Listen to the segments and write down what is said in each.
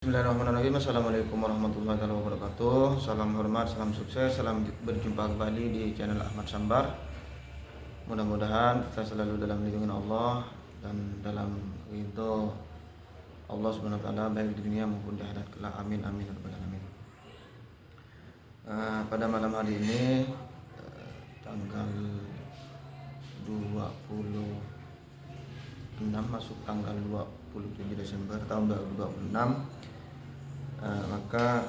Bismillahirrahmanirrahim. Assalamualaikum warahmatullahi wabarakatuh. Salam hormat, salam sukses, salam berjumpa kembali di channel Ahmad Sambar. Mudah-mudahan kita selalu dalam lindungan Allah dan dalam ridho Allah Subhanahu wa taala, baik di dunia maupun di akhirat kelak. Amin amin ya rabbal alamin. Pada malam hari ini tanggal 26 masuk tanggal 27 Desember tahun 2026, maka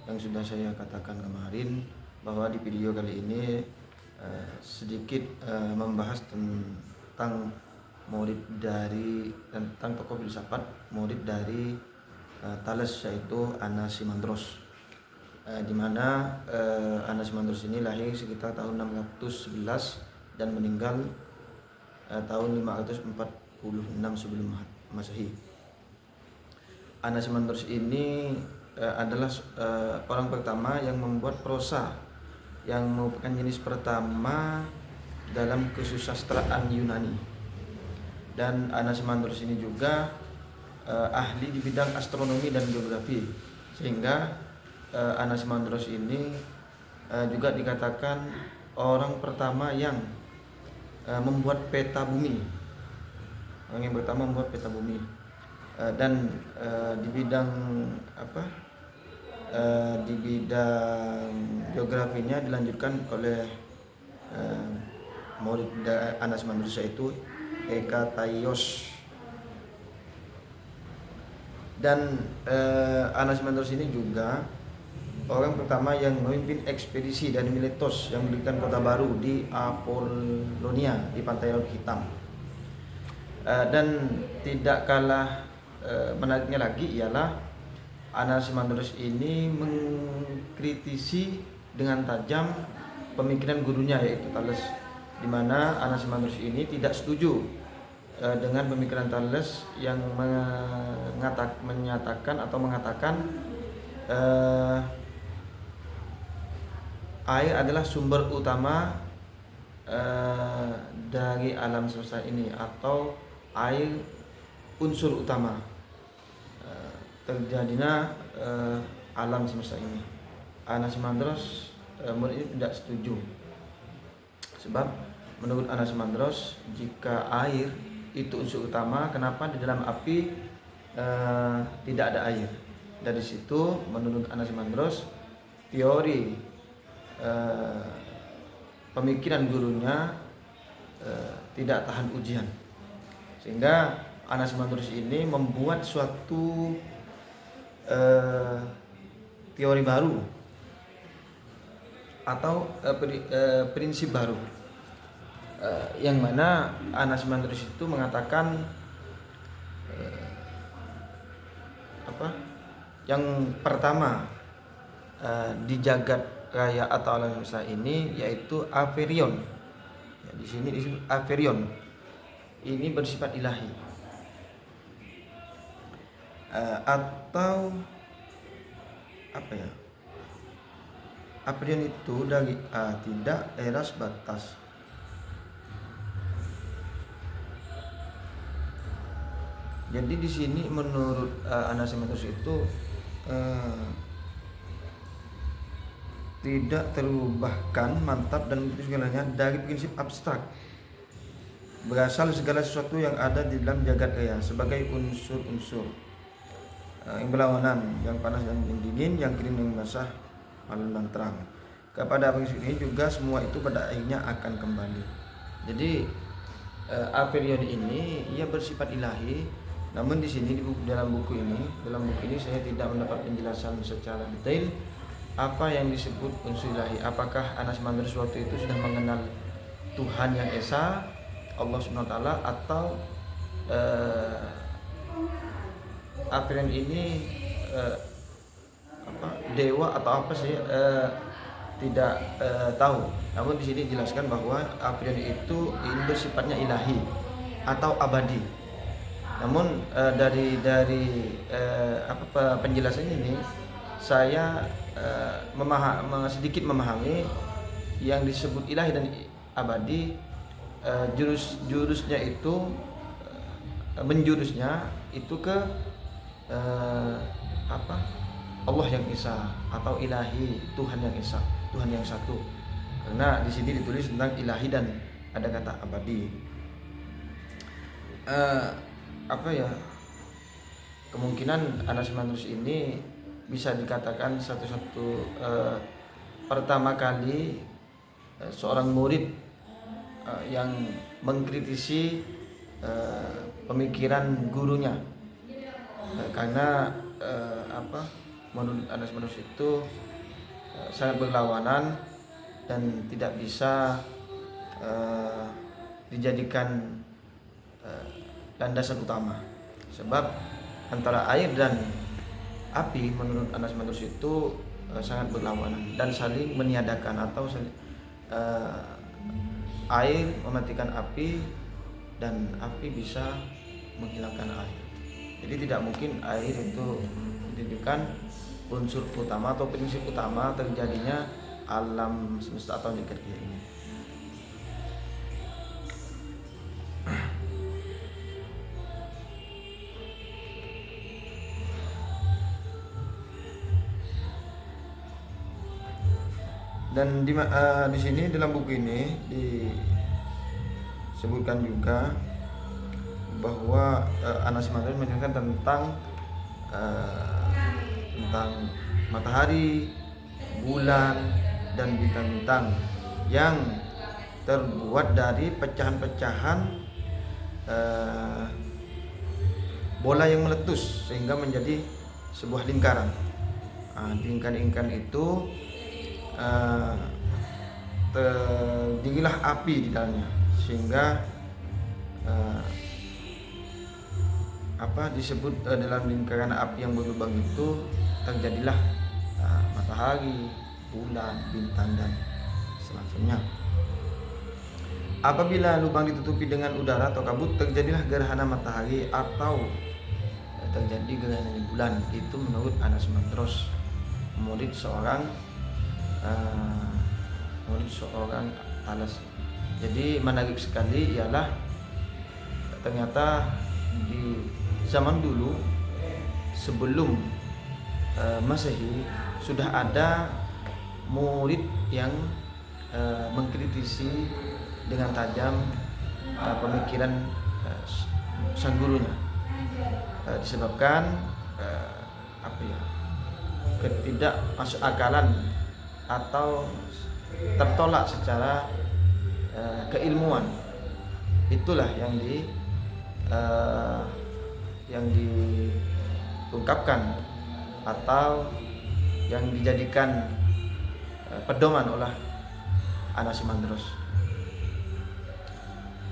yang sudah saya katakan kemarin bahwa di video kali ini sedikit membahas tentang tokoh filsafat murid dari Thales, yaitu Anaximandros, di mana Anaximandros ini lahir sekitar tahun 611 dan meninggal tahun 546 sebelum Masehi. Anaximandros ini adalah orang pertama yang membuat prosa yang merupakan jenis pertama dalam kesusastraan Yunani. Dan Anaximandros ini juga ahli di bidang astronomi dan geografi, sehingga Anaximandros ini juga dikatakan orang pertama yang membuat peta bumi. Orang yang pertama membuat peta bumi, dan di bidang di bidang geografinya dilanjutkan oleh murid Anaximandros, yaitu Hekataios. Dan Anaximandros ini juga orang pertama yang memimpin ekspedisi dari Miletos yang mendirikan kota baru di Apollonia di pantai Laut Hitam. Dan tidak kalah menariknya lagi ialah Anaximandros ini mengkritisi dengan tajam pemikiran gurunya, yaitu Thales, di mana Anaximandros ini tidak setuju dengan pemikiran Thales yang mengatakan air adalah sumber utama dari alam semesta ini, atau air unsur utama terjadinya alam semesta ini. Anaximandros murid ini tidak setuju, sebab menurut Anaximandros, jika air itu unsur utama, kenapa di dalam api tidak ada air? Dari situ menurut Anaximandros teori pemikiran gurunya tidak tahan ujian, sehingga Anaximandros ini membuat suatu teori baru atau prinsip baru, yang mana Anaximandros itu mengatakan yang pertama di jagat raya atau alam semesta ini yaitu Apherion. Ya, di sini disebut Apherion. Ini bersifat ilahi. Atau Apherion itu dari tidak eras batas. Jadi di sini menurut Anaximandros itu tidak terubahkan, mantap dan segalanya dari prinsip abstrak. Berasal segala sesuatu yang ada di dalam jagat raya sebagai unsur-unsur yang berlawanan, yang panas dan yang dingin, yang kering dan basah, malam dan terang. Kepada prinsip ini juga semua itu pada akhirnya akan kembali. Jadi Apherion ini ia bersifat ilahi. Namun di sini dalam buku ini saya tidak mendapat penjelasan secara detail apa yang disebut unsur ilahi. Apakah Anaximandros waktu itu sudah mengenal Tuhan yang esa, Allah Subhanahu wa taala, atau Apherion ini dewa atau apa sih, tidak tahu. Namun di sini dijelaskan bahwa Apherion itu bersifatnya ilahi atau abadi. Namun dari penjelasan ini saya sedikit memahami yang disebut ilahi dan abadi. Jurusnya itu menjurusnya itu ke apa, Allah yang esa atau ilahi, Tuhan yang esa, Tuhan yang satu. Karena di sini ditulis tentang ilahi dan ada kata abadi. Apa ya, kemungkinan Anas Mandrus ini bisa dikatakan satu-satu pertama kali seorang murid yang mengkritisi pemikiran gurunya, karena apa, menurut Anas Mandrus itu sangat berlawanan dan tidak bisa dijadikan landasan utama, sebab antara air dan api menurut Anas Mandrus itu sangat berlawanan dan saling meniadakan, atau air mematikan api dan api bisa menghilangkan air. Jadi tidak mungkin air itu dijadikan unsur utama atau prinsip utama terjadinya alam semesta atau jagat raya ini. Dan di sini dalam buku ini disebutkan juga bahwa Anas Mandrus menjelaskan tentang matahari, bulan, dan bintang-bintang yang terbuat dari pecahan-pecahan bola yang meletus sehingga menjadi sebuah lingkaran. Lingkaran itu terdirilah api di dalamnya, sehingga disebut dalam lingkaran api yang berlubang itu terjadilah matahari, bulan, bintang, dan semacamnya. Apabila lubang ditutupi dengan udara atau kabut, terjadilah gerhana matahari atau terjadi gerhana bulan. Itu menurut Anas Mandrus, murid seorang Talas. Jadi menarik sekali ialah ternyata di zaman dulu sebelum Masehi sudah ada murid yang mengkritisi dengan tajam pemikiran sang gurunya, disebabkan ketidakmasukakalan atau tertolak secara keilmuan. Itulah yang diungkapkan atau yang dijadikan pedoman oleh Anas Mandrus.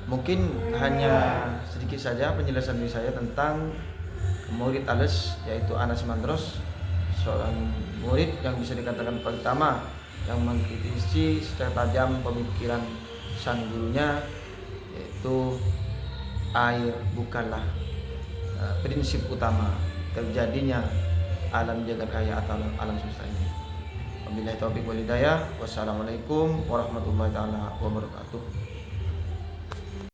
Mungkin hanya sedikit saja penjelasan dari saya tentang murid Talas, yaitu Anas Mandrus, seorang murid yang bisa dikatakan pertama yang mengkritisi secara tajam pemikiran sang gurunya, yaitu air bukanlah prinsip utama terjadinya alam jagat raya atau alam semesta ini. Wabillahi taufiq wal hidayah. Wassalamualaikum warahmatullahi taala wabarakatuh.